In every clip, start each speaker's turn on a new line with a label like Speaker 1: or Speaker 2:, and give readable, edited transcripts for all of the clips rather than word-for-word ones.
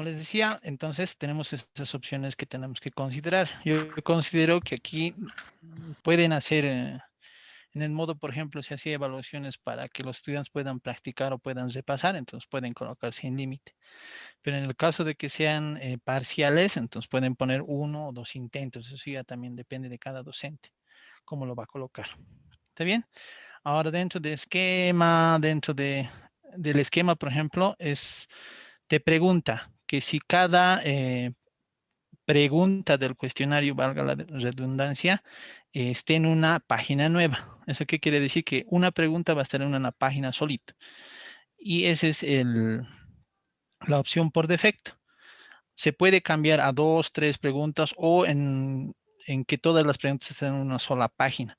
Speaker 1: les decía, entonces tenemos esas opciones que tenemos que considerar. Yo considero que aquí pueden hacer, en el modo, por ejemplo, si hacía evaluaciones para que los estudiantes puedan practicar o puedan repasar, entonces pueden colocar sin límite. Pero en el caso de que sean parciales, entonces pueden poner 1 o 2 intentos. Eso ya también depende de cada docente, cómo lo va a colocar. ¿Está bien? Ahora dentro del esquema, del esquema, por ejemplo, te pregunta que si cada pregunta del cuestionario, valga la redundancia, esté en una página nueva. ¿Eso qué quiere decir? Que una pregunta va a estar en una página solito. Y esa es la opción por defecto. Se puede cambiar a 2, 3 preguntas o en que todas las preguntas estén en una sola página.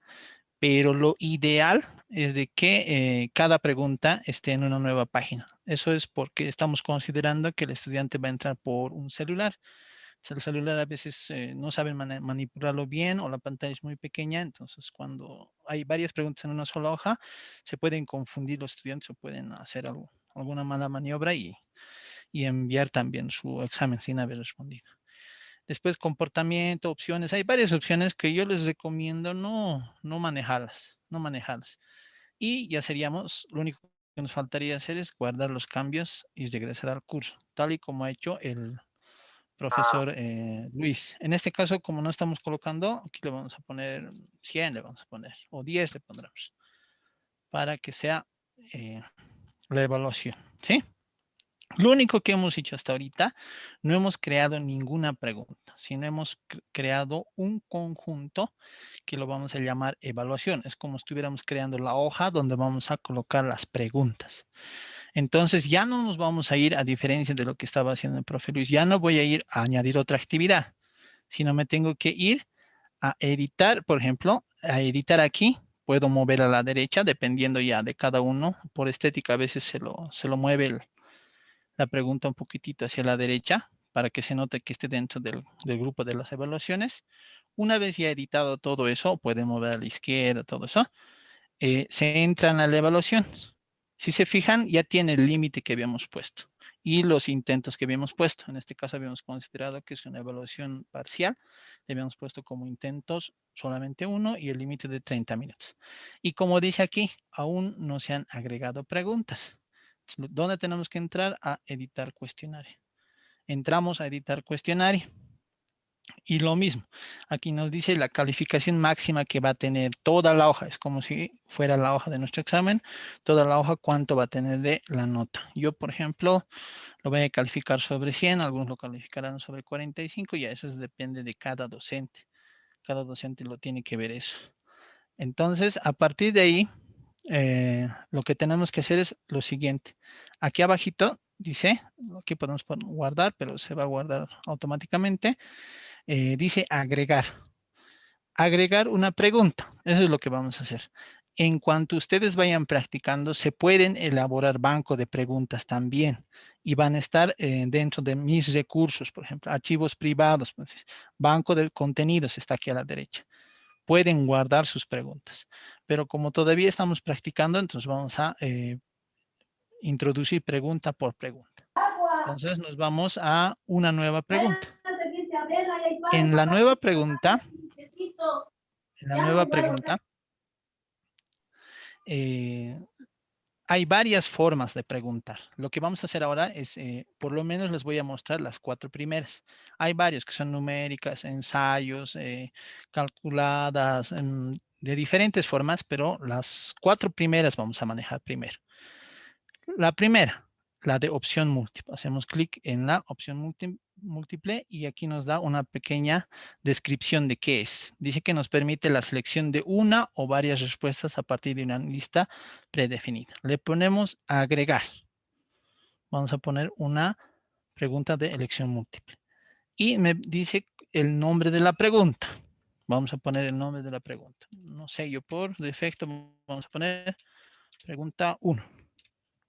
Speaker 1: Pero lo ideal es de que cada pregunta esté en una nueva página. Eso es porque estamos considerando que el estudiante va a entrar por un celular. El celular a veces no saben manipularlo bien o la pantalla es muy pequeña, entonces cuando hay varias preguntas en una sola hoja, se pueden confundir los estudiantes o pueden hacer alguna mala maniobra y enviar también su examen sin haber respondido. Después, comportamiento, opciones. Hay varias opciones que yo les recomiendo no manejarlas, no manejarlas. Y ya seríamos, lo único que nos faltaría hacer es guardar los cambios y regresar al curso, tal y como ha hecho el profesor Luis. En este caso, como no estamos colocando, aquí le vamos a poner 100, le vamos a poner, o 10 le pondremos, para que sea eh, la evaluación, ¿sí? Lo único que hemos hecho hasta ahorita, no hemos creado ninguna pregunta, sino hemos creado un conjunto que lo vamos a llamar evaluación. Es como si estuviéramos creando la hoja donde vamos a colocar las preguntas. Entonces ya no nos vamos a ir, a diferencia de lo que estaba haciendo el profe Luis, ya no voy a ir a añadir otra actividad, sino me tengo que ir a editar, por ejemplo, a editar aquí. Puedo mover a la derecha, dependiendo ya de cada uno. Por estética, a veces se lo mueve la pregunta un poquitito hacia la derecha para que se note que esté dentro del grupo de las evaluaciones. Una vez ya editado todo eso, puede mover a la izquierda, todo eso, se entran a la evaluación. Si se fijan, ya tiene el límite que habíamos puesto y los intentos que habíamos puesto. En este caso habíamos considerado que es una evaluación parcial. Le habíamos puesto como intentos solamente uno y el límite de 30 minutos. Y como dice aquí, aún no se han agregado preguntas. ¿Dónde tenemos que entrar? A editar cuestionario. Entramos a editar cuestionario. Y lo mismo, aquí nos dice la calificación máxima que va a tener toda la hoja. Es como si fuera la hoja de nuestro examen. Toda la hoja, cuánto va a tener de la nota. Yo, por ejemplo, lo voy a calificar sobre 100. Algunos lo calificarán sobre 45. Y eso depende de cada docente. Cada docente lo tiene que ver eso. Entonces, a partir de ahí, lo que tenemos que hacer es lo siguiente. Aquí abajito dice, aquí podemos guardar, pero se va a guardar automáticamente. Dice agregar. Agregar una pregunta. Eso es lo que vamos a hacer. En cuanto ustedes vayan practicando, se pueden elaborar banco de preguntas también y van a estar dentro de mis recursos, por ejemplo, archivos privados, pues, banco de contenidos está aquí a la derecha. Pueden guardar sus preguntas, pero como todavía estamos practicando, entonces vamos a introducir pregunta por pregunta. Entonces nos vamos a una nueva pregunta. En la nueva pregunta, en la nueva pregunta, eh, hay varias formas de preguntar. Lo que vamos a hacer ahora es, por lo menos les voy a mostrar las 4 primeras. Hay varios que son numéricas, ensayos, calculadas, de diferentes formas, pero las 4 primeras vamos a manejar primero. La primera, la de opción múltiple. Hacemos clic en la opción múltiple y aquí nos da una pequeña descripción de qué es. Dice que nos permite la selección de una o varias respuestas a partir de una lista predefinida. Le ponemos agregar. Vamos a poner una pregunta de elección múltiple. Y me dice el nombre de la pregunta. Vamos a poner el nombre de la pregunta. No sé, yo por defecto vamos a poner pregunta 1.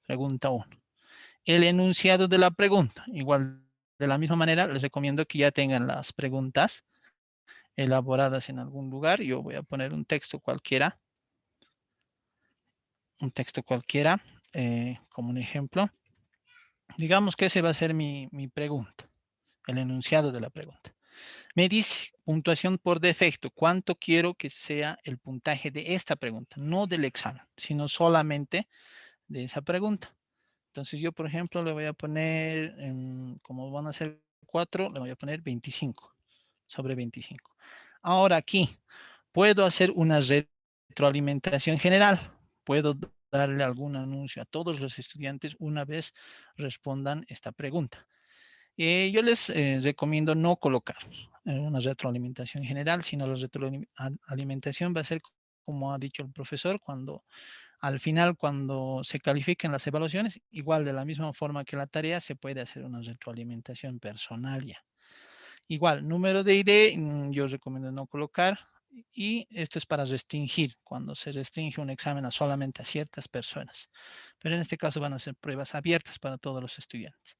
Speaker 1: Pregunta 1. El enunciado de la pregunta. Igual, de la misma manera, les recomiendo que ya tengan las preguntas elaboradas en algún lugar. Yo voy a poner un texto cualquiera, como un ejemplo. Digamos que ese va a ser mi pregunta, el enunciado de la pregunta. Me dice puntuación por defecto, ¿cuánto quiero que sea el puntaje de esta pregunta? No del examen, sino solamente de esa pregunta. Entonces yo, por ejemplo, le voy a poner, como van a ser 4, le voy a poner 25 sobre 25. Ahora aquí, puedo hacer una retroalimentación general. Puedo darle algún anuncio a todos los estudiantes una vez respondan esta pregunta. Yo les recomiendo no colocar una retroalimentación general, sino la retroalimentación va a ser, como ha dicho el profesor, cuando al final, cuando se califiquen las evaluaciones, igual de la misma forma que la tarea, se puede hacer una retroalimentación personal ya. Igual, número de ID, yo recomiendo no colocar. Y esto es para restringir, cuando se restringe un examen a solamente a ciertas personas. Pero en este caso van a ser pruebas abiertas para todos los estudiantes.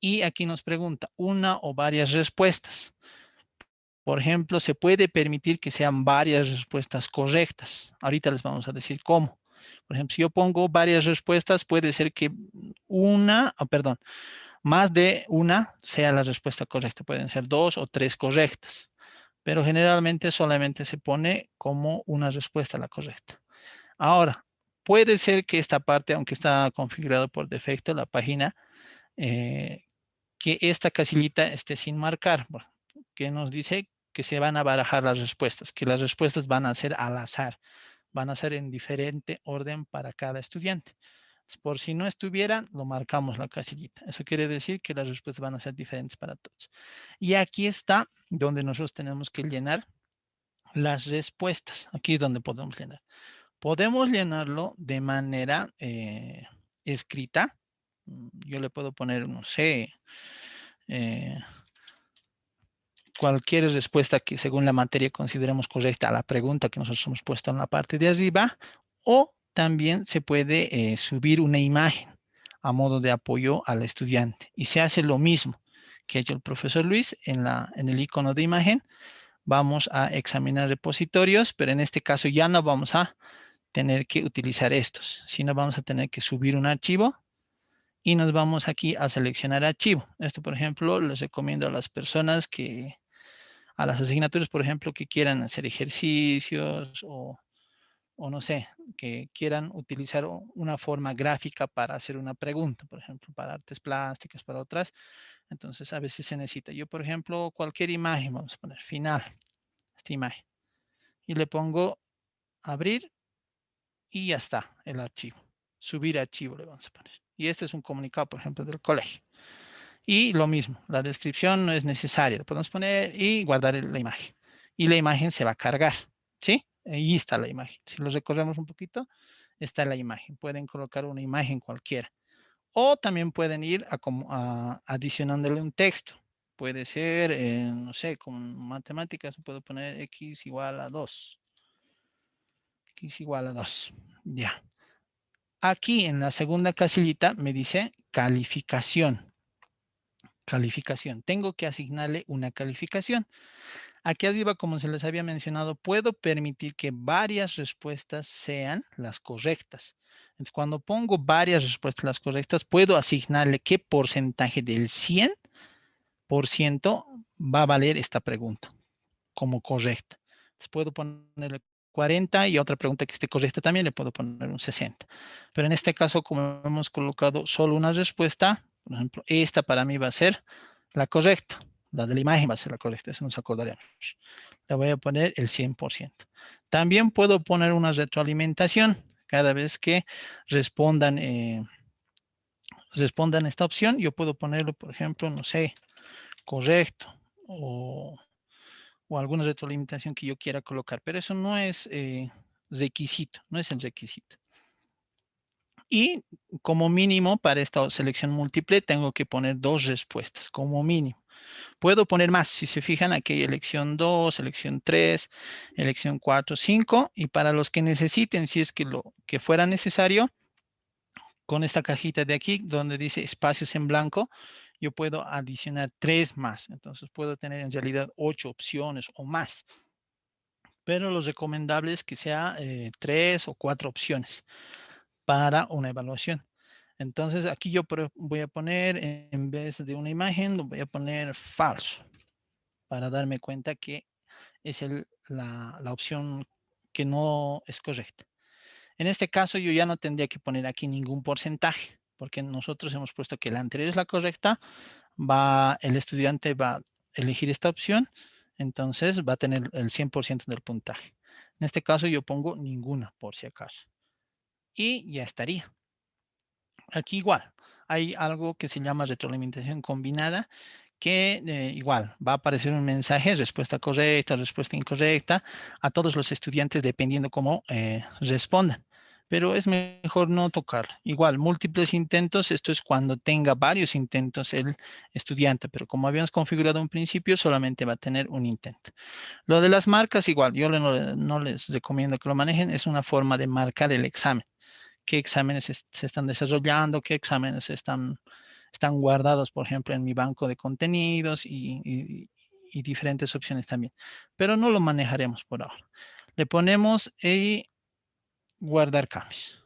Speaker 1: Y aquí nos pregunta una o varias respuestas. Por ejemplo, se puede permitir que sean varias respuestas correctas. Ahorita les vamos a decir cómo. Por ejemplo, si yo pongo varias respuestas, puede ser que perdón, más de una sea la respuesta correcta. Pueden ser 2 o 3 correctas, pero generalmente solamente se pone como una respuesta la correcta. Ahora, puede ser que esta parte, aunque está configurado por defecto la página, eh, que esta casillita esté sin marcar, que nos dice que se van a barajar las respuestas, que las respuestas van a ser al azar, van a ser en diferente orden para cada estudiante. Por si no estuvieran, lo marcamos la casillita. Eso quiere decir que las respuestas van a ser diferentes para todos. Y aquí está donde nosotros tenemos que llenar las respuestas. Aquí es donde podemos llenar. Podemos llenarlo de manera escrita. Yo le puedo poner, no sé, eh, cualquier respuesta que según la materia consideremos correcta a la pregunta que nosotros hemos puesto en la parte de arriba, o también se puede subir una imagen a modo de apoyo al estudiante. Y se hace lo mismo que ha hecho el profesor Luis en el icono de imagen. Vamos a examinar repositorios, pero en este caso ya no vamos a tener que utilizar estos, sino vamos a tener que subir un archivo y nos vamos aquí a seleccionar archivo. Esto, por ejemplo, les recomiendo a las personas a las asignaturas, por ejemplo, que quieran hacer ejercicios o no sé, que quieran utilizar una forma gráfica para hacer una pregunta, por ejemplo, para artes plásticas, para otras. Entonces, a veces se necesita. Yo, por ejemplo, cualquier imagen, vamos a poner final, esta imagen, y le pongo abrir y ya está el archivo. Subir archivo le vamos a poner. Y este es un comunicado, por ejemplo, del colegio. Y lo mismo, la descripción no es necesaria. Lo podemos poner y guardar la imagen. Y la imagen se va a cargar, ¿sí? Ahí está la imagen. Si lo recorremos un poquito, está la imagen. Pueden colocar una imagen cualquiera. O también pueden ir adicionándole un texto. Puede ser, no sé, con matemáticas puedo poner x igual a 2. X igual a 2. Ya. Aquí en la segunda casillita me dice calificación. Calificación. Tengo que asignarle una calificación. Aquí arriba, como se les había mencionado, puedo permitir que varias respuestas sean las correctas. Entonces, cuando pongo varias respuestas las correctas, puedo asignarle qué porcentaje del 100% va a valer esta pregunta como correcta. Entonces, puedo ponerle 40 y otra pregunta que esté correcta también le puedo poner un 60. Pero en este caso, como hemos colocado solo una respuesta, por ejemplo, esta para mí va a ser la correcta. La de la imagen va a ser la correcta, eso nos acordaremos. Le voy a poner el 100%. También puedo poner una retroalimentación cada vez que respondan, respondan esta opción. Yo puedo ponerlo, por ejemplo, no sé, correcto o alguna retroalimentación que yo quiera colocar, pero eso no es requisito, no es el requisito. Y como mínimo para esta selección múltiple tengo que poner 2 respuestas, como mínimo. Puedo poner más, si se fijan, aquí hay elección 2, elección 3, elección 4, 5, y para los que necesiten, si es que lo que fuera necesario, con esta cajita de aquí, donde dice espacios en blanco, yo puedo adicionar 3 más. Entonces puedo tener en realidad 8 opciones o más. Pero lo recomendable es que sea 3 o 4 opciones para una evaluación. Entonces aquí yo voy a poner, en vez de una imagen, lo voy a poner falso, para darme cuenta que es la opción que no es correcta. En este caso yo ya no tendría que poner aquí ningún porcentaje, porque nosotros hemos puesto que la anterior es la correcta, el estudiante va a elegir esta opción, entonces va a tener el 100% del puntaje. En este caso yo pongo ninguna, por si acaso. Y ya estaría. Aquí igual, hay algo que se llama retroalimentación combinada, que igual va a aparecer un mensaje, respuesta correcta, respuesta incorrecta, a todos los estudiantes dependiendo cómo respondan. Pero es mejor no tocar. Igual, múltiples intentos, esto es cuando tenga varios intentos el estudiante, pero como habíamos configurado un principio, solamente va a tener un intento. Lo de las marcas, igual, yo no les recomiendo que lo manejen, es una forma de marcar el examen. Qué exámenes se están desarrollando, qué exámenes están guardados, por ejemplo, en mi banco de contenidos y diferentes opciones también. Pero no lo manejaremos por ahora. Le ponemos guardar cambios.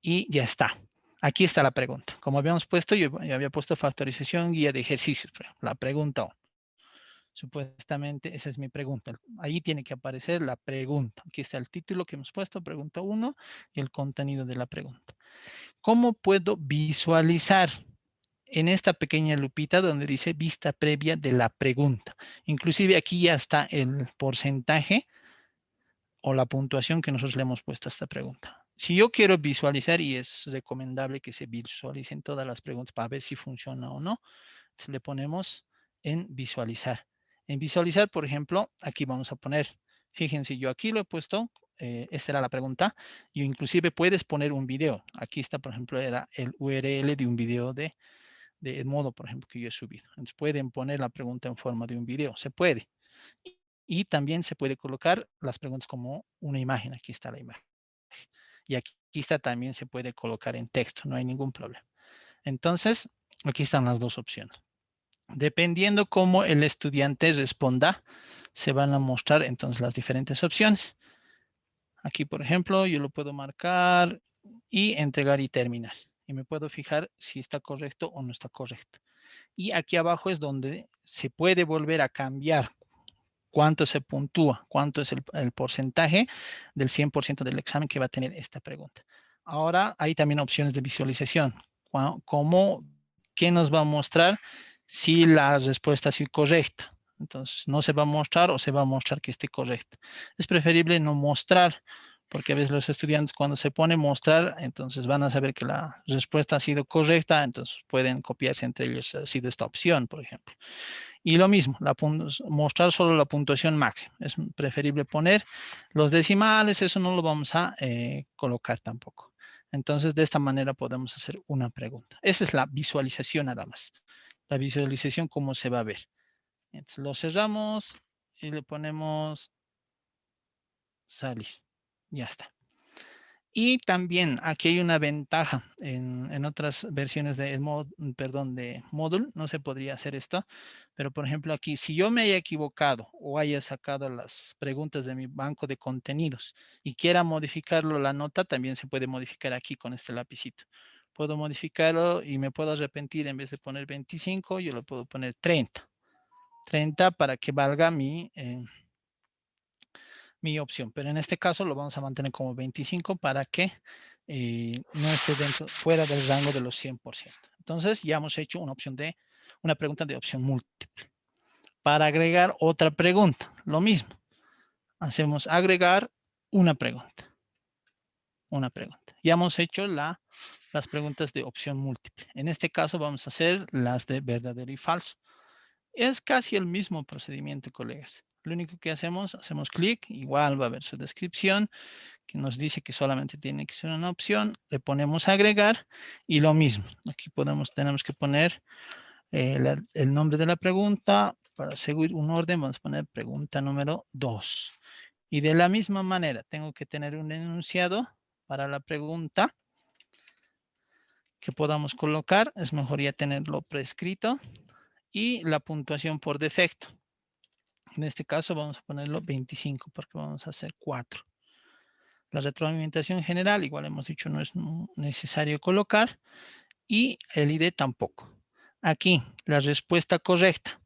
Speaker 1: Y ya está. Aquí está la pregunta. Como habíamos puesto, yo había puesto factorización, guía de ejercicios. La pregunta 1. Supuestamente esa es mi pregunta. Ahí tiene que aparecer la pregunta. Aquí está el título que hemos puesto, pregunta 1, y el contenido de la pregunta. ¿Cómo puedo visualizar en esta pequeña lupita donde dice vista previa de la pregunta? Inclusive aquí ya está el porcentaje o la puntuación que nosotros le hemos puesto a esta pregunta. Si yo quiero visualizar, y es recomendable que se visualicen todas las preguntas para ver si funciona o no, le ponemos en visualizar. En visualizar, por ejemplo, aquí vamos a poner, fíjense, yo aquí lo he puesto, esta era la pregunta, y inclusive puedes poner un video. Aquí está, por ejemplo, era el URL de un video de modo, por ejemplo, que yo he subido. Entonces pueden poner la pregunta en forma de un video, se puede. Y también se puede colocar las preguntas como una imagen. Aquí está la imagen. Y aquí está también se puede colocar en texto, no hay ningún problema. Entonces, aquí están las dos opciones. Dependiendo cómo el estudiante responda, se van a mostrar entonces las diferentes opciones. Aquí, por ejemplo, yo lo puedo marcar y entregar y terminar. Y me puedo fijar si está correcto o no está correcto. Y aquí abajo es donde se puede volver a cambiar cuánto se puntúa, cuánto es el porcentaje del 100% del examen que va a tener esta pregunta. Ahora hay también opciones de visualización. ¿Cómo, qué nos va a mostrar si la respuesta es correcta? Entonces, no se va a mostrar o se va a mostrar que esté correcta. Es preferible no mostrar, porque a veces los estudiantes cuando se pone mostrar, entonces van a saber que la respuesta ha sido correcta, entonces pueden copiarse entre ellos, ha sido esta opción, por ejemplo. Y lo mismo, mostrar solo la puntuación máxima. Es preferible poner los decimales, eso no lo vamos a colocar tampoco. Entonces, de esta manera podemos hacer una pregunta. Esa es la visualización nada más. La visualización, cómo se va a ver. Entonces, lo cerramos y le ponemos salir. Ya está. Y también aquí hay una ventaja en otras versiones de Moodle, no se podría hacer esto, pero por ejemplo aquí, si yo me haya equivocado o haya sacado las preguntas de mi banco de contenidos y quiera modificarlo la nota, también se puede modificar aquí con este lapicito. Puedo modificarlo y me puedo arrepentir, en vez de poner 25, yo lo puedo poner 30. 30 para que valga mi opción, pero en este caso lo vamos a mantener como 25 para que no esté fuera del rango de los 100%. Entonces ya hemos hecho una pregunta de opción múltiple. Para agregar otra pregunta, lo mismo. Hacemos agregar una pregunta. Una pregunta. Ya hemos hecho las preguntas de opción múltiple. En este caso vamos a hacer las de verdadero y falso. Es casi el mismo procedimiento, colegas. Lo único que hacemos clic, igual va a haber su descripción, que nos dice que solamente tiene que ser una opción, le ponemos agregar y lo mismo. Aquí tenemos que poner el nombre de la pregunta. Para seguir un orden vamos a poner pregunta número 2. Y de la misma manera tengo que tener un enunciado para la pregunta que podamos colocar. Es mejor ya tenerlo prescrito. Y la puntuación por defecto. En este caso vamos a ponerlo 25 porque vamos a hacer 4. La retroalimentación general, igual hemos dicho, no es necesario colocar. Y el ID tampoco. Aquí, la respuesta correcta.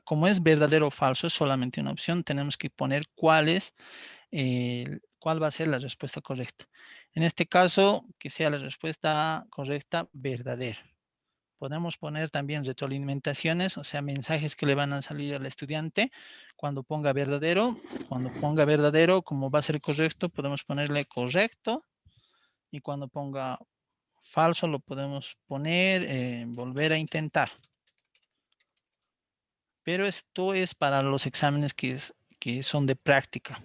Speaker 1: Como es verdadero o falso, es solamente una opción. Tenemos que poner cuál va a ser la respuesta correcta. En este caso, que sea la respuesta correcta verdadera. Podemos poner también retroalimentaciones, o sea, mensajes que le van a salir al estudiante cuando ponga verdadero. Cuando ponga verdadero, como va a ser correcto, podemos ponerle correcto. Y cuando ponga falso, lo podemos poner, volver a intentar. Pero esto es para los exámenes que son de práctica.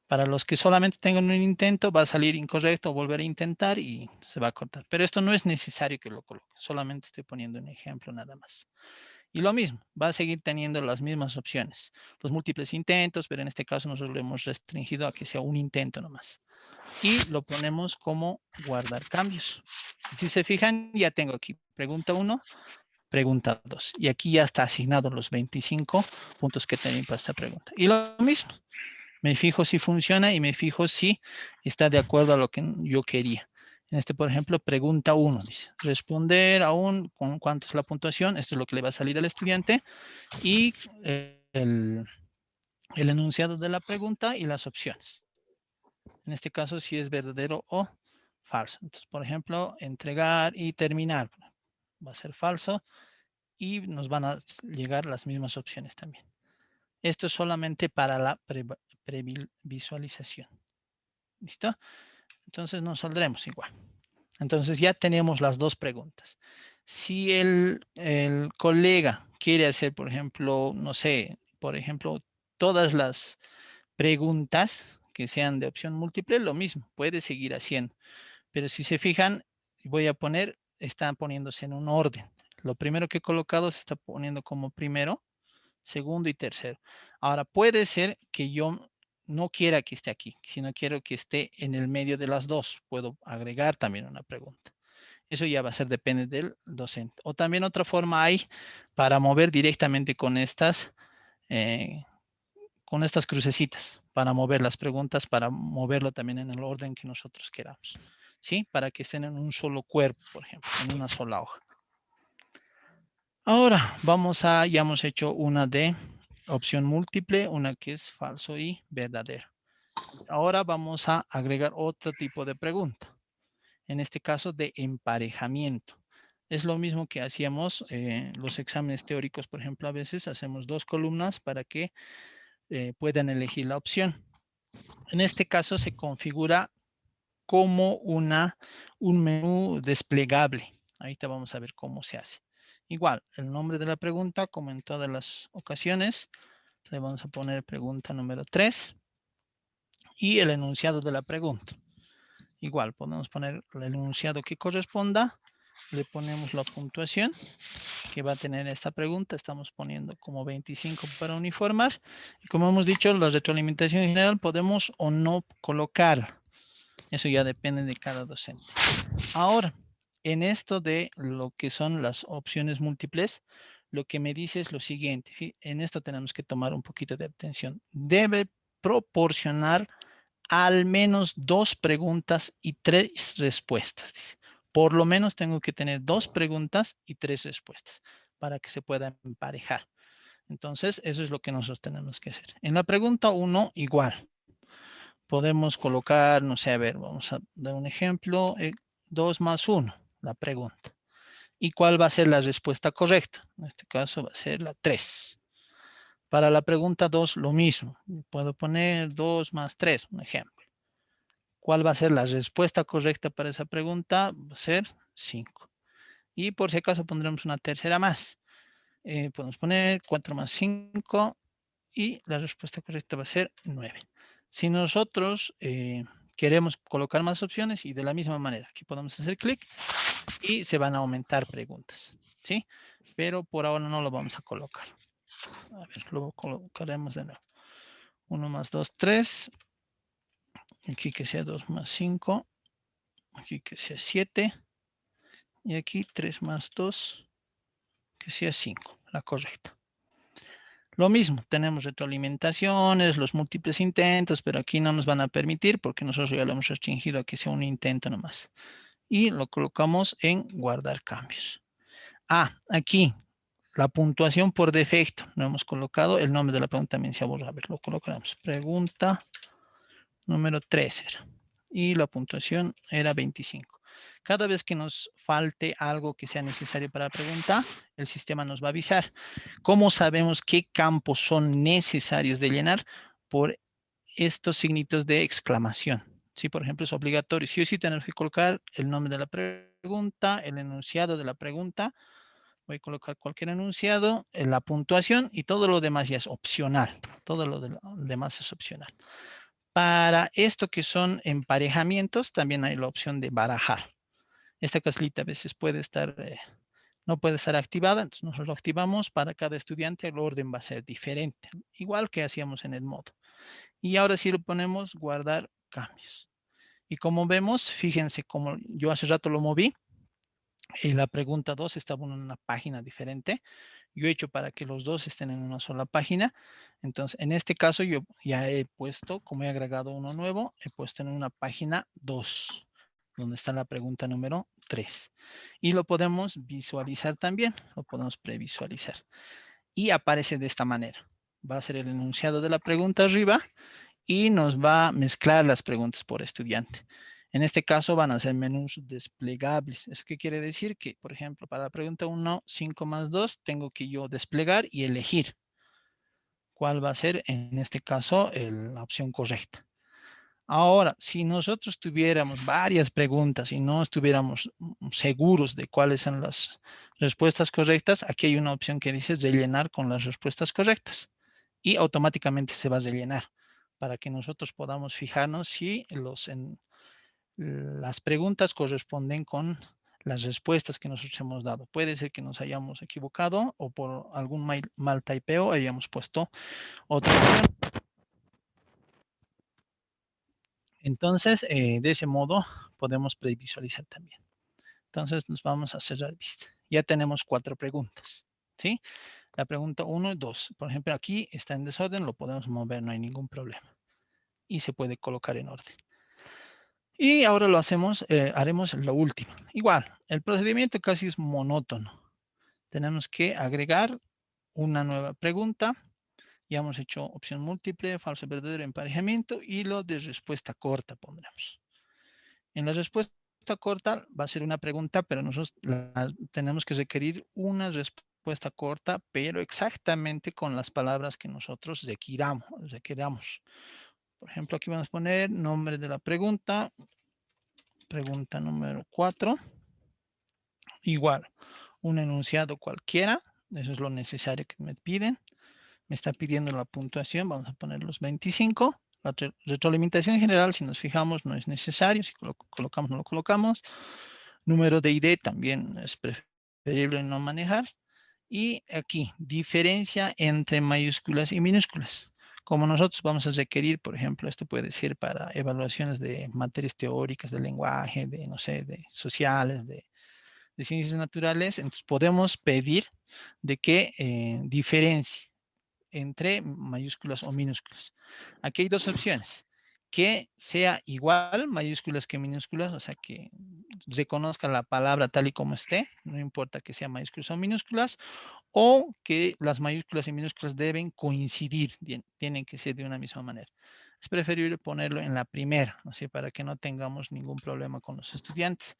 Speaker 1: Para los que solamente tengan un intento, va a salir incorrecto, volver a intentar y se va a cortar. Pero esto no es necesario que lo coloque. Solamente estoy poniendo un ejemplo nada más. Y lo mismo, va a seguir teniendo las mismas opciones. Los múltiples intentos, pero en este caso nosotros lo hemos restringido a que sea un intento nomás. Y lo ponemos como guardar cambios. Si se fijan, ya tengo aquí pregunta 1, pregunta 2. Y aquí ya está asignado los 25 puntos que tenía para esta pregunta. Y lo mismo, me fijo si funciona y me fijo si está de acuerdo a lo que yo quería. En este, por ejemplo, pregunta 1, dice, responder aún con cuánto es la puntuación. Esto es lo que le va a salir al estudiante. Y el enunciado de la pregunta y las opciones. En este caso, si es verdadero o falso. Entonces, por ejemplo, entregar y terminar. Va a ser falso y nos van a llegar las mismas opciones también. Esto es solamente para la previsualización. ¿Listo? Entonces nos saldremos igual. Entonces ya tenemos las dos preguntas. Si el colega quiere hacer, por ejemplo, no sé, por ejemplo, todas las preguntas que sean de opción múltiple, lo mismo, puede seguir haciendo. Pero si se fijan, voy a poner, están poniéndose en un orden. Lo primero que he colocado se está poniendo como primero, segundo y tercero. Ahora, puede ser que yo no quiera que esté aquí, sino quiero que esté en el medio de las dos. Puedo agregar también una pregunta. Eso ya va a ser, depende del docente. O también otra forma hay para mover directamente eh, con estas crucecitas, para mover las preguntas, para moverlo también en el orden que nosotros queramos. ¿Sí? Para que estén en un solo cuerpo, por ejemplo, en una sola hoja. Ahora ya hemos hecho una de opción múltiple, una que es falso y verdadero. Ahora vamos a agregar otro tipo de pregunta. En este caso de emparejamiento. Es lo mismo que hacíamos los exámenes teóricos, por ejemplo, a veces hacemos 2 columnas para que puedan elegir la opción. En este caso se configura como un menú desplegable. Ahorita vamos a ver cómo se hace. Igual, el nombre de la pregunta, como en todas las ocasiones, le vamos a poner pregunta número 3 y el enunciado de la pregunta. Igual, podemos poner el enunciado que corresponda, le ponemos la puntuación que va a tener esta pregunta, estamos poniendo como 25 para uniformar, y como hemos dicho, la retroalimentación general podemos o no colocar, eso ya depende de cada docente. Ahora, en esto de lo que son las opciones múltiples, lo que me dice es lo siguiente, en esto tenemos que tomar un poquito de atención, debe proporcionar al menos 2 preguntas y 3 respuestas. Dice. Por lo menos tengo que tener 2 preguntas y 3 respuestas para que se pueda emparejar. Entonces, eso es lo que nosotros tenemos que hacer. En la pregunta 1, igual. Podemos colocar, no sé, a ver, vamos a dar un ejemplo. 2 más 1, la pregunta. ¿Y cuál va a ser la respuesta correcta? En este caso va a ser la 3. Para la pregunta 2, lo mismo. Puedo poner 2 más 3, un ejemplo. ¿Cuál va a ser la respuesta correcta para esa pregunta? Va a ser 5. Y por si acaso pondremos una tercera más. Podemos poner 4 más 5 y la respuesta correcta va a ser 9. Si nosotros queremos colocar más opciones y de la misma manera, aquí podemos hacer clic y se van a aumentar preguntas, ¿sí? Pero por ahora no lo vamos a colocar. A ver, lo colocaremos de nuevo. 1 más 2, 3. Aquí que sea 2 más 5. Aquí que sea 7. Y aquí 3 más 2, que sea 5, la correcta. Lo mismo, tenemos retroalimentaciones, los múltiples intentos, pero aquí no nos van a permitir porque nosotros ya lo hemos restringido a que sea un intento nomás. Y lo colocamos en guardar cambios. Ah, aquí, la puntuación por defecto. No hemos colocado el nombre de la pregunta, también se ha borrado. A ver, lo colocamos. Pregunta número 3 era. Y la puntuación era 25. Cada vez que nos falte algo que sea necesario para la pregunta, el sistema nos va a avisar. ¿Cómo sabemos qué campos son necesarios de llenar? Por estos signitos de exclamación. Sí, por ejemplo, es obligatorio. Sí o sí tenemos que colocar el nombre de la pregunta, el enunciado de la pregunta. Voy a colocar cualquier enunciado, la puntuación y todo lo demás ya es opcional. Todo lo demás es opcional. Para esto que son emparejamientos, también hay la opción de barajar. Esta caslita a veces puede estar, no puede estar activada, entonces nosotros lo activamos. Para cada estudiante el orden va a ser diferente, igual que hacíamos en el modo. Y ahora sí lo ponemos guardar cambios. Y como vemos, fíjense como yo hace rato lo moví y la pregunta 2 estaba en una página diferente. Yo he hecho para que los dos estén en una sola página. Entonces, en este caso yo ya he puesto, como he agregado uno nuevo, he puesto en una página 2, donde está la pregunta número 3. Y lo podemos visualizar también, lo podemos previsualizar. Y aparece de esta manera. Va a ser el enunciado de la pregunta arriba y nos va a mezclar las preguntas por estudiante. En este caso van a ser menús desplegables. ¿Eso qué quiere decir? Que, por ejemplo, para la pregunta 1, 5 más 2, tengo que yo desplegar y elegir cuál va a ser, en este caso, la opción correcta. Ahora, si nosotros tuviéramos varias preguntas y no estuviéramos seguros de cuáles son las respuestas correctas, aquí hay una opción que dice rellenar con las respuestas correctas y automáticamente se va a rellenar para que nosotros podamos fijarnos si las preguntas corresponden con las respuestas que nosotros hemos dado. Puede ser que nos hayamos equivocado o por algún mal typeo hayamos puesto otra opción. Entonces, de ese modo podemos previsualizar también. Entonces, nos vamos a cerrar vista. Ya tenemos 4 preguntas, ¿sí? La pregunta 1 y 2. Por ejemplo, aquí está en desorden, lo podemos mover, no hay ningún problema. Y se puede colocar en orden. Y ahora lo hacemos, haremos lo último. Igual, el procedimiento casi es monótono. Tenemos que agregar una nueva pregunta. Ya hemos hecho opción múltiple, falso, verdadero, emparejamiento y lo de respuesta corta pondremos. En la respuesta corta va a ser una pregunta, pero nosotros tenemos que requerir una respuesta corta, pero exactamente con las palabras que nosotros requiramos. Por ejemplo, aquí vamos a poner nombre de la pregunta, pregunta número 4, igual, un enunciado cualquiera, eso es lo necesario que me piden. Me está pidiendo la puntuación, vamos a poner los 25. La retroalimentación general, si nos fijamos, no es necesario, si colocamos, no lo colocamos. Número de ID también es preferible no manejar. Y aquí, diferencia entre mayúsculas y minúsculas. Como nosotros vamos a requerir, por ejemplo, esto puede ser para evaluaciones de materias teóricas, de lenguaje, de, no sé, de sociales, de ciencias naturales, entonces podemos pedir de que diferencie entre mayúsculas o minúsculas. Aquí hay 2 opciones. Que sea igual mayúsculas que minúsculas, o sea, que reconozca la palabra tal y como esté, no importa que sea mayúsculas o minúsculas, o que las mayúsculas y minúsculas deben coincidir, tienen que ser de una misma manera. Es preferible ponerlo en la primera, así para que no tengamos ningún problema con los estudiantes.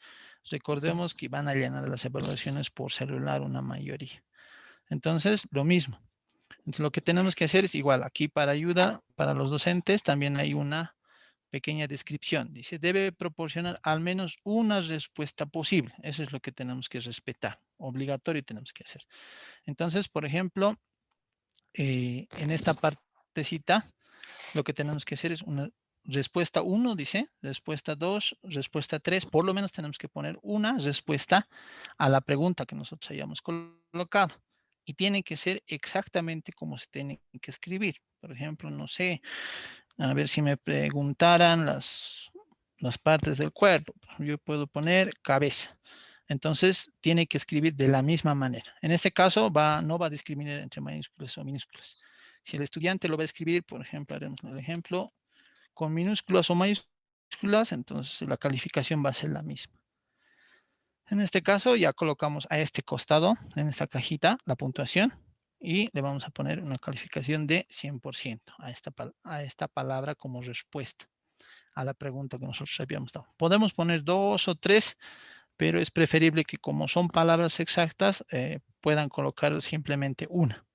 Speaker 1: Recordemos que van a llenar las evaluaciones por celular una mayoría. Entonces, lo mismo. Entonces, lo que tenemos que hacer es igual, aquí para ayuda para los docentes también hay una pequeña descripción. Dice, debe proporcionar al menos una respuesta posible. Eso es lo que tenemos que respetar. Obligatorio tenemos que hacer. Entonces, por ejemplo, en esta partecita, lo que tenemos que hacer es una respuesta 1, dice, respuesta 2, respuesta 3. Por lo menos tenemos que poner una respuesta a la pregunta que nosotros hayamos colocado. Y tiene que ser exactamente como se tiene que escribir. Por ejemplo, no sé, a ver si me preguntaran las partes del cuerpo. Yo puedo poner cabeza. Entonces, tiene que escribir de la misma manera. En este caso, no va a discriminar entre mayúsculas o minúsculas. Si el estudiante lo va a escribir, por ejemplo, haremos el ejemplo, con minúsculas o mayúsculas, entonces la calificación va a ser la misma. En este caso, ya colocamos a este costado, en esta cajita, la puntuación, y le vamos a poner una calificación de 100% a esta palabra como respuesta a la pregunta que nosotros habíamos dado. Podemos poner 2 o 3, pero es preferible que como son palabras exactas, puedan colocar simplemente una.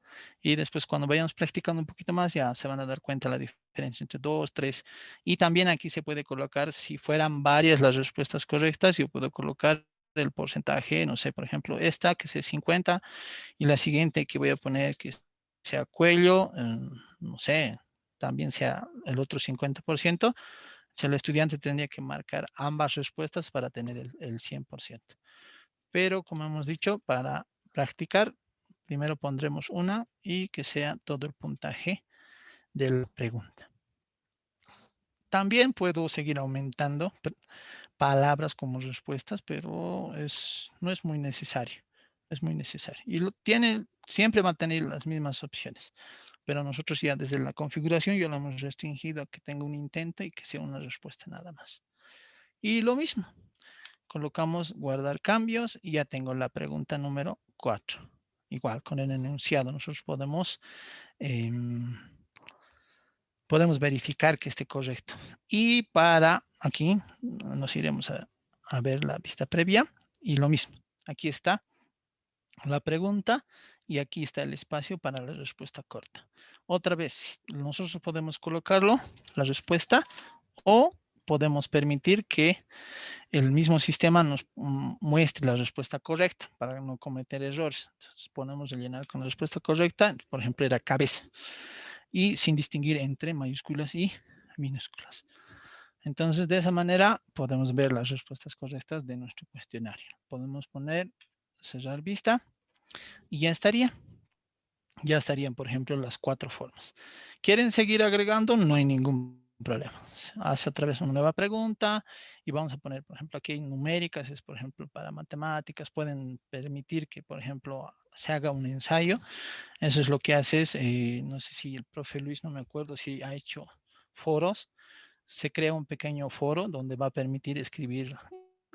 Speaker 1: Y después cuando vayamos practicando un poquito más, ya se van a dar cuenta la diferencia entre 2, 3. Y también aquí se puede colocar, si fueran varias las respuestas correctas, yo puedo colocar el porcentaje, no sé, por ejemplo, esta que sea 50 y la siguiente que voy a poner que sea Cuello, no sé, también sea el otro 50%. Si el estudiante tendría que marcar ambas respuestas para tener el 100%. Pero como hemos dicho, para practicar, primero pondremos una y que sea todo el puntaje de la pregunta. También puedo seguir aumentando palabras como respuestas, pero no es muy necesario. Es muy necesario. Y siempre va a tener las mismas opciones. Pero nosotros ya desde la configuración ya lo hemos restringido a que tenga un intento y que sea una respuesta nada más. Y lo mismo, colocamos guardar cambios y ya tengo la pregunta número 4. Igual con el enunciado nosotros podemos verificar que esté correcto. Y para aquí nos iremos a ver la vista previa y lo mismo. Aquí está la pregunta y aquí está el espacio para la respuesta corta. Otra vez, nosotros podemos colocarlo, la respuesta, o podemos permitir que el mismo sistema nos muestre la respuesta correcta para no cometer errores. Entonces ponemos rellenar con la respuesta correcta, por ejemplo, era cabeza, y sin distinguir entre mayúsculas y minúsculas. Entonces, de esa manera podemos ver las respuestas correctas de nuestro cuestionario. Podemos poner cerrar vista y ya estaría. Ya estarían, por ejemplo, las 4 formas. ¿Quieren seguir agregando? No hay ningún problema. Hace otra vez una nueva pregunta y vamos a poner, por ejemplo, aquí numéricas, es por ejemplo para matemáticas. Pueden permitir que, por ejemplo, se haga un ensayo. Eso es lo que haces. No sé si el profe Luis, no me acuerdo si ha hecho foros. Se crea un pequeño foro donde va a permitir escribir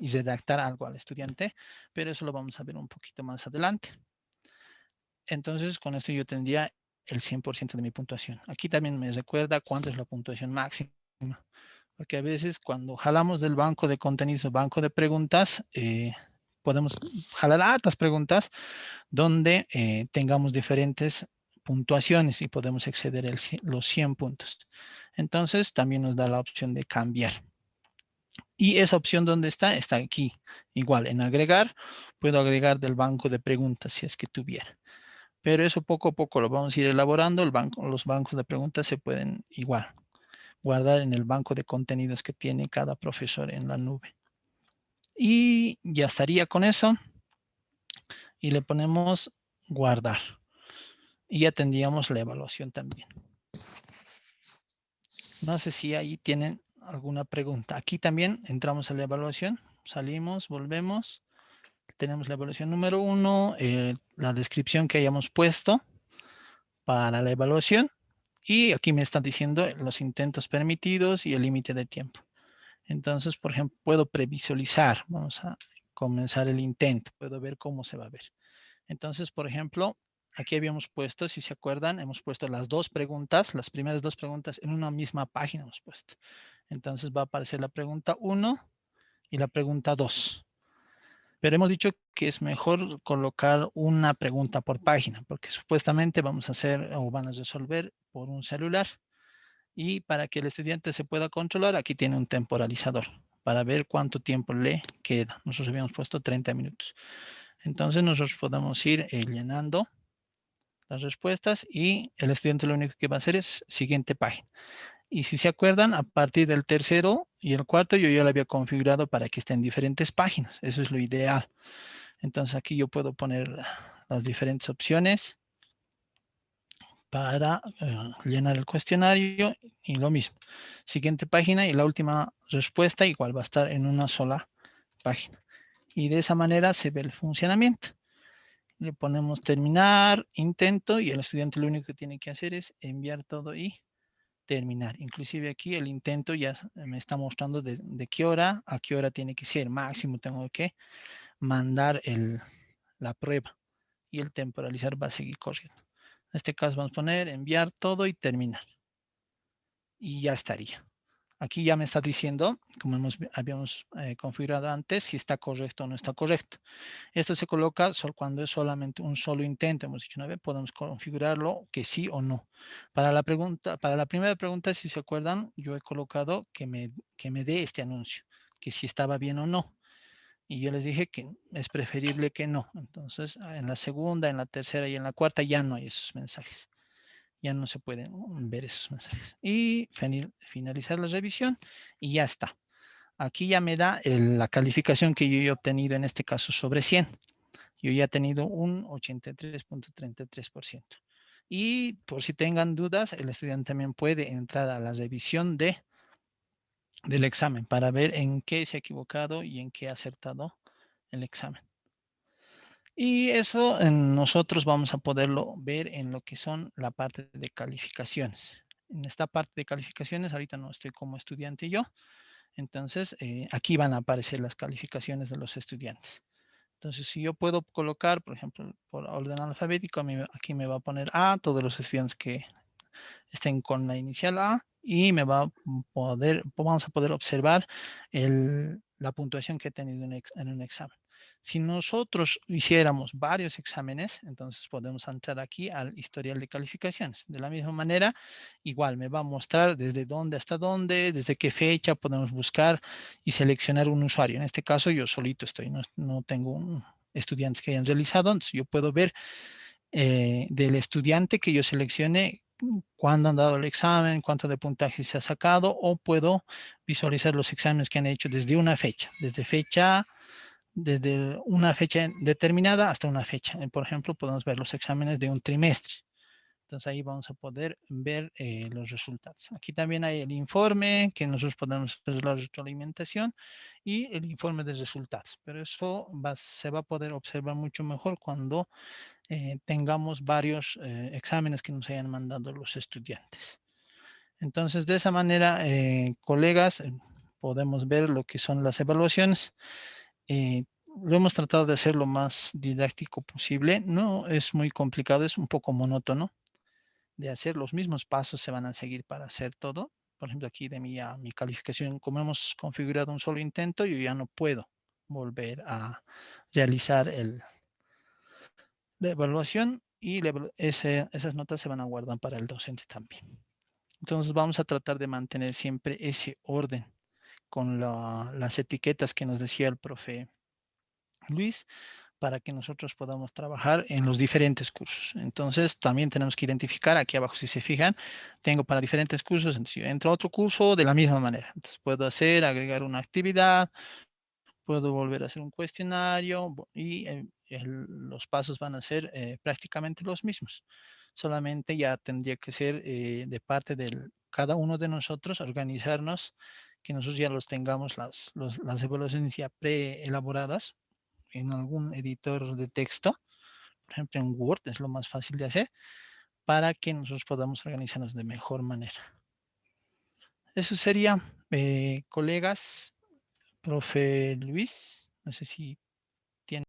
Speaker 1: y redactar algo al estudiante, pero eso lo vamos a ver un poquito más adelante. Entonces, con esto yo tendría el 100% de mi puntuación. Aquí también me recuerda cuánto es la puntuación máxima. Porque a veces cuando jalamos del banco de contenidos o banco de preguntas, podemos jalar hartas preguntas donde tengamos diferentes puntuaciones y podemos exceder los 100 puntos. Entonces, también nos da la opción de cambiar. Y esa opción, ¿dónde está? Está aquí. Igual, en agregar, puedo agregar del banco de preguntas si es que tuviera. Pero eso poco a poco lo vamos a ir elaborando. Los bancos de preguntas se pueden igual guardar en el banco de contenidos que tiene cada profesor en la nube. Y ya estaría con eso. Y le ponemos guardar. Y ya tendríamos la evaluación también. No sé si ahí tienen alguna pregunta. Aquí también entramos a la evaluación. Salimos, volvemos. Tenemos la evaluación número 1, la descripción que hayamos puesto para la evaluación. Y aquí me están diciendo los intentos permitidos y el límite de tiempo. Entonces, por ejemplo, puedo previsualizar. Vamos a comenzar el intento. Puedo ver cómo se va a ver. Entonces, por ejemplo, aquí habíamos puesto, si se acuerdan, hemos puesto las dos preguntas, las primeras dos preguntas en una misma página hemos puesto. Entonces va a aparecer la pregunta 1 y la pregunta 2. Pero hemos dicho que es mejor colocar una pregunta por página, porque supuestamente vamos a hacer o van a resolver por un celular. Y para que el estudiante se pueda controlar, aquí tiene un temporalizador para ver cuánto tiempo le queda. Nosotros habíamos puesto 30 minutos. Entonces nosotros podemos ir llenando las respuestas y el estudiante lo único que va a hacer es siguiente página. Y si se acuerdan, a partir del tercero y el cuarto yo ya lo había configurado para que estén en diferentes páginas. Eso es lo ideal. Entonces aquí yo puedo poner las diferentes opciones para llenar el cuestionario y lo mismo. Siguiente página y la última respuesta igual va a estar en una sola página. Y de esa manera se ve el funcionamiento. Le ponemos terminar, intento, y el estudiante lo único que tiene que hacer es enviar todo y terminar. Inclusive aquí el intento ya me está mostrando de qué hora a qué hora tiene que ser. Máximo tengo que mandar la prueba y el temporalizar va a seguir corriendo. En este caso vamos a poner enviar todo y terminar. Y ya estaría. Aquí ya me está diciendo, como habíamos configurado antes, si está correcto o no está correcto. Esto se coloca cuando es solamente un solo intento. Hemos dicho una vez, podemos configurarlo que sí o no. Para la primera pregunta, si se acuerdan, yo he colocado que me dé este anuncio, que si estaba bien o no. Y yo les dije que es preferible que no. Entonces, en la segunda, en la tercera y en la cuarta ya no hay esos mensajes. Ya no se pueden ver esos mensajes. Y finalizar la revisión y ya está. Aquí ya me da la calificación que yo he obtenido en este caso sobre 100. Yo ya he tenido un 83.33%. Y por si tengan dudas, el estudiante también puede entrar a la revisión del examen para ver en qué se ha equivocado y en qué ha acertado el examen. Y eso nosotros vamos a poderlo ver en lo que son la parte de calificaciones. En esta parte de calificaciones, ahorita no estoy como estudiante yo, entonces aquí van a aparecer las calificaciones de los estudiantes. Entonces, si yo puedo colocar, por ejemplo, por orden alfabético, aquí me va a poner A, todos los estudiantes que estén con la inicial A, y vamos a poder observar la puntuación que he tenido en un examen. Si nosotros hiciéramos varios exámenes, entonces podemos entrar aquí al historial de calificaciones. De la misma manera, igual me va a mostrar desde dónde hasta dónde, desde qué fecha podemos buscar y seleccionar un usuario. En este caso yo solito estoy, no tengo estudiantes que hayan realizado, entonces yo puedo ver del estudiante que yo seleccione cuándo han dado el examen, cuánto de puntaje se ha sacado, o puedo visualizar los exámenes que han hecho desde una fecha, desde una fecha determinada hasta una fecha. Por ejemplo, podemos ver los exámenes de un trimestre. Entonces ahí vamos a poder ver los resultados. Aquí también hay el informe que nosotros podemos hacer la retroalimentación y el informe de resultados. Pero eso se va a poder observar mucho mejor cuando tengamos varios exámenes que nos hayan mandado los estudiantes. Entonces, de esa manera, colegas, podemos ver lo que son las evaluaciones. Lo hemos tratado de hacer lo más didáctico posible. No es muy complicado, es un poco monótono de hacer. Los mismos pasos se van a seguir para hacer todo. Por ejemplo, aquí de mi calificación, como hemos configurado un solo intento, yo ya no puedo volver a realizar la evaluación y esas notas se van a guardar para el docente también. Entonces vamos a tratar de mantener siempre ese orden con las etiquetas que nos decía el profe Luis para que nosotros podamos trabajar en los diferentes cursos. Entonces también tenemos que identificar, aquí abajo si se fijan, tengo para diferentes cursos, entonces yo entro a otro curso de la misma manera. Entonces puedo agregar una actividad, puedo volver a hacer un cuestionario y los pasos van a ser prácticamente los mismos. Solamente ya tendría que ser de parte de cada uno de nosotros organizarnos, que nosotros ya los tengamos las evaluaciones ya preelaboradas en algún editor de texto, por ejemplo en Word es lo más fácil de hacer, para que nosotros podamos organizarnos de mejor manera. Eso sería, colegas, profe Luis, no sé si